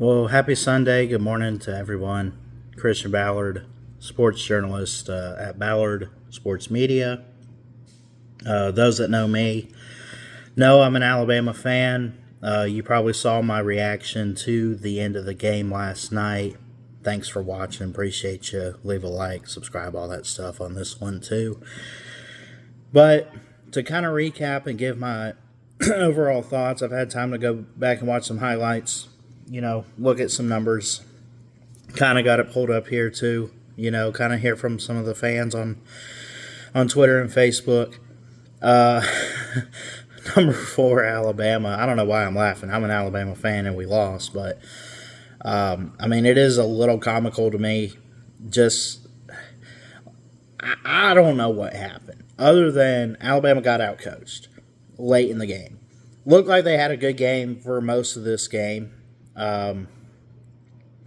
Well, happy Sunday. Good morning to everyone. Christian Ballard, sports journalist at Ballard Sports Media. Those that know me know I'm an Alabama fan. You probably saw my reaction to the end of the game last night. Thanks for watching. Appreciate you. Leave a like, subscribe, all that stuff on this one too. But to kind of recap and give my overall thoughts, I've had time to go back and watch some highlights, look at some numbers. Kind of got it pulled up here too, kind of hear from some of the fans on Twitter and Facebook. Uh, Number 4, Alabama. I don't know why I'm laughing. I'm an Alabama fan and we lost, but it is a little comical to me. Just, I don't know what happened other than Alabama got outcoached late in the game. Looked like they had a good game for most of this game.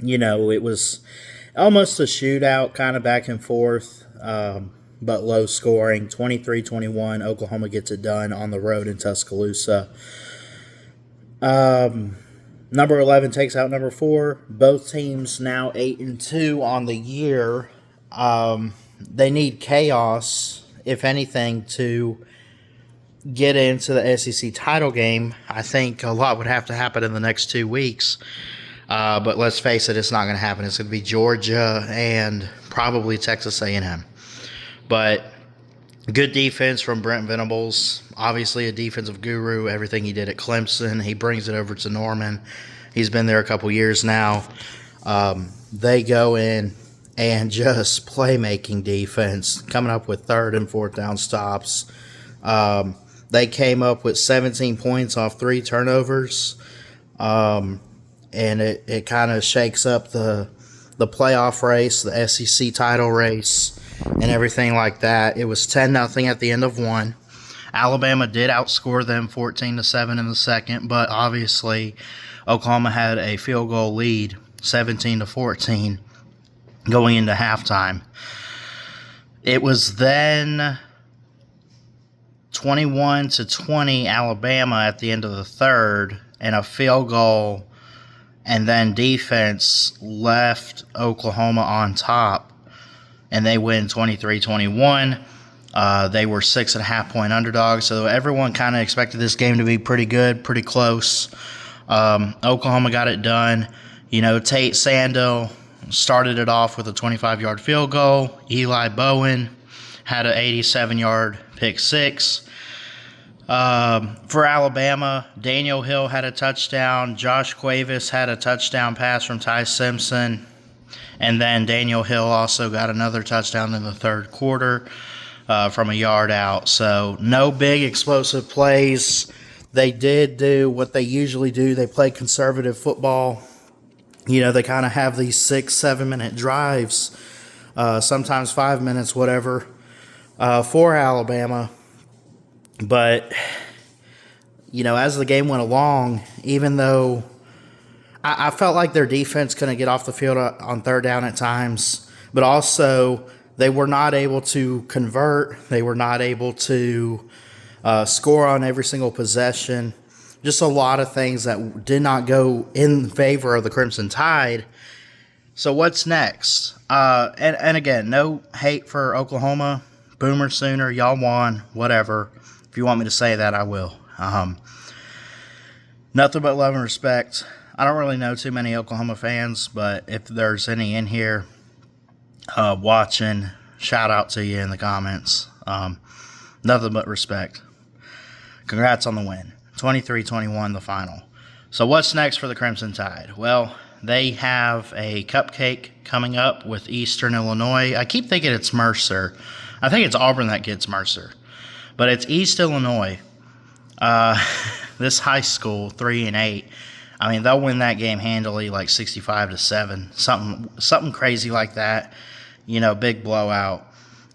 It was almost a shootout, kind of back and forth, but low scoring. 23-21, Oklahoma gets it done on the road in Tuscaloosa. Number 11 takes out number 4. Both teams now 8-2 on the year. They need chaos, if anything, to get into the SEC title game. I think a lot would have to happen in the next 2 weeks. But let's face it, it's not going to happen. It's going to be Georgia and probably Texas A&M. But good defense from Brent Venables. Obviously a defensive guru. Everything he did at Clemson, he brings it over to Norman. He's been there a couple years now. They go in and just playmaking defense, coming up with third and fourth down stops. They came up with 17 points off 3 turnovers. And it kind of shakes up the playoff race, the SEC title race, and everything like that. It was 10-0 at the end of one. Alabama did outscore them 14-7 in the second, but obviously Oklahoma had a field goal lead, 17-14, going into halftime. It was then 21-20 Alabama at the end of the third, and a field goal, and then defense left Oklahoma on top, and they win 23-21. They were 6.5-point underdogs, so everyone kind of expected this game to be pretty good, pretty close. Oklahoma got it done. Tate Sandell started it off with a 25-yard field goal. Eli Bowen had an 87-yard pick six. For Alabama, Daniel Hill had a touchdown. Josh Cuevas had a touchdown pass from Ty Simpson. And then Daniel Hill also got another touchdown in the third quarter from a yard out. So no big explosive plays. They did do what they usually do. They play conservative football. They kind of have these 6-7 minute drives, sometimes 5 minutes, whatever, for Alabama. But, as the game went along, even though I felt like their defense couldn't get off the field on third down at times, but also they were not able to convert. They were not able to score on every single possession. Just a lot of things that did not go in favor of the Crimson Tide. So what's next? And again, no hate for Oklahoma. Boomer Sooner, y'all won, whatever. If you want me to say that, I will. Nothing but love and respect. I don't really know too many Oklahoma fans, but if there's any in here watching, shout out to you in the comments. Nothing but respect. Congrats on the win. 23-21, the final. So what's next for the Crimson Tide? Well, they have a cupcake coming up with Eastern Illinois. I keep thinking it's Mercer. I think it's Auburn that gets Mercer. But it's East Illinois. This high school, 3-8. They'll win that game handily, like 65-7, something crazy like that. Big blowout.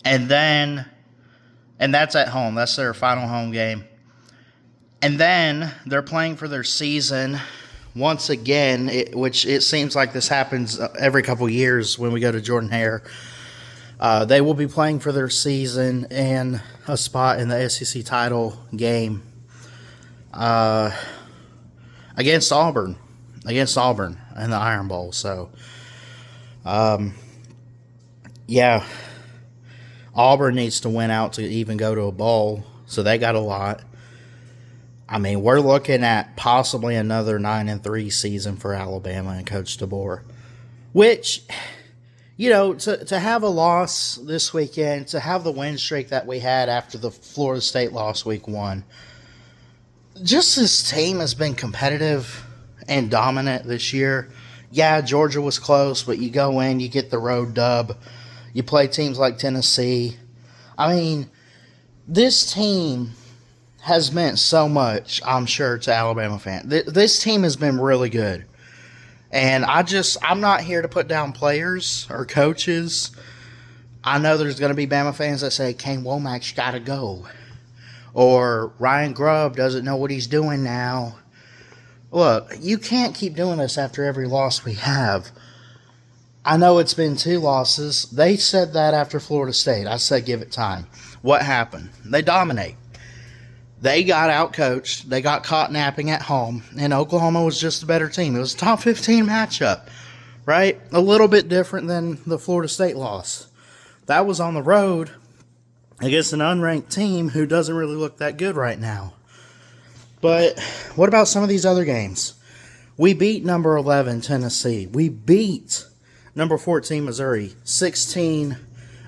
And that's at home. That's their final home game. And then they're playing for their season once again, which it seems like this happens every couple years when we go to Jordan-Hare. They will be playing for their season and a spot in the SEC title game against Auburn. against Auburn in the Iron Bowl. So, yeah, Auburn needs to win out to even go to a bowl. So they got a lot. I mean, we're looking at possibly another 9-3 season for Alabama and Coach DeBoer, which, you know, to have a loss this weekend, to have the win streak that we had after the Florida State loss week 1, just this team has been competitive and dominant this year. Yeah, Georgia was close, but you go in, you get the road dub. You play teams like Tennessee. I mean, this team has meant so much, I'm sure, to Alabama fans. This team has been really good. And I'm not here to put down players or coaches. I know there's going to be Bama fans that say, Kane Wommack's got to go. Or Ryan Grubb doesn't know what he's doing now. Look, you can't keep doing this after every loss we have. I know it's been 2 losses. They said that after Florida State. I said give it time. What happened? They dominate. They got out-coached. They got caught napping at home. And Oklahoma was just a better team. It was a top 15 matchup, right? A little bit different than the Florida State loss. That was on the road against an unranked team who doesn't really look that good right now. But what about some of these other games? We beat number 11 Tennessee. We beat number 14 Missouri. 16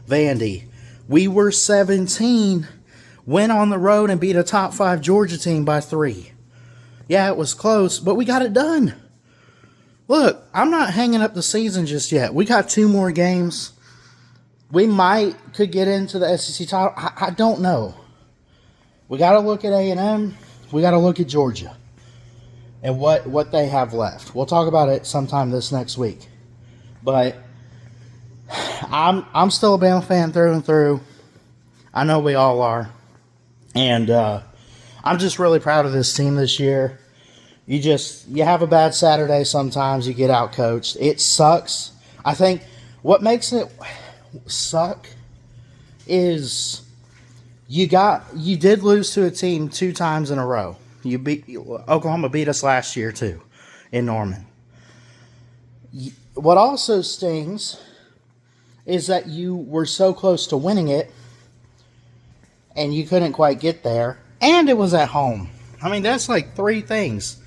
Vandy. We were 17. Went on the road and beat a top 5 Georgia team by 3. Yeah, it was close, but we got it done. Look, I'm not hanging up the season just yet. We got 2 more games. We could get into the SEC title. I don't know. We got to look at A&M. We got to look at Georgia and what they have left. We'll talk about it sometime this next week. But I'm still a Bama fan through and through. I know we all are. And I'm just really proud of this team this year. You have a bad Saturday sometimes. You get out-coached. It sucks. I think what makes it suck is you did lose to a team 2 times in a row. Oklahoma beat us last year too in Norman. What also stings is that you were so close to winning it and you couldn't quite get there, and it was at home. I mean, that's like 3 things.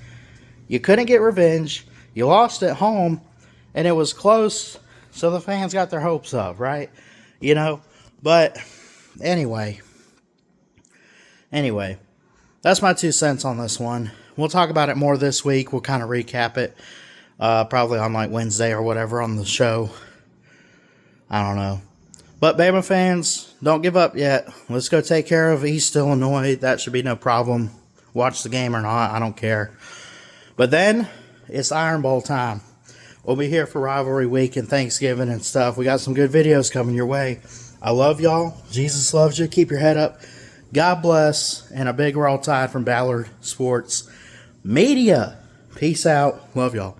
You couldn't get revenge, you lost at home, and it was close, so the fans got their hopes up, right? You know? But anyway, that's my 2 cents on this one. We'll talk about it more this week. We'll kind of recap it, probably on like Wednesday or whatever on the show. I don't know. But Bama fans, don't give up yet. Let's go take care of East Illinois. That should be no problem. Watch the game or not, I don't care. But then, it's Iron Bowl time. We'll be here for Rivalry Week and Thanksgiving and stuff. We got some good videos coming your way. I love y'all. Jesus loves you. Keep your head up. God bless. And a big Roll Tide from Ballard Sports Media. Peace out. Love y'all.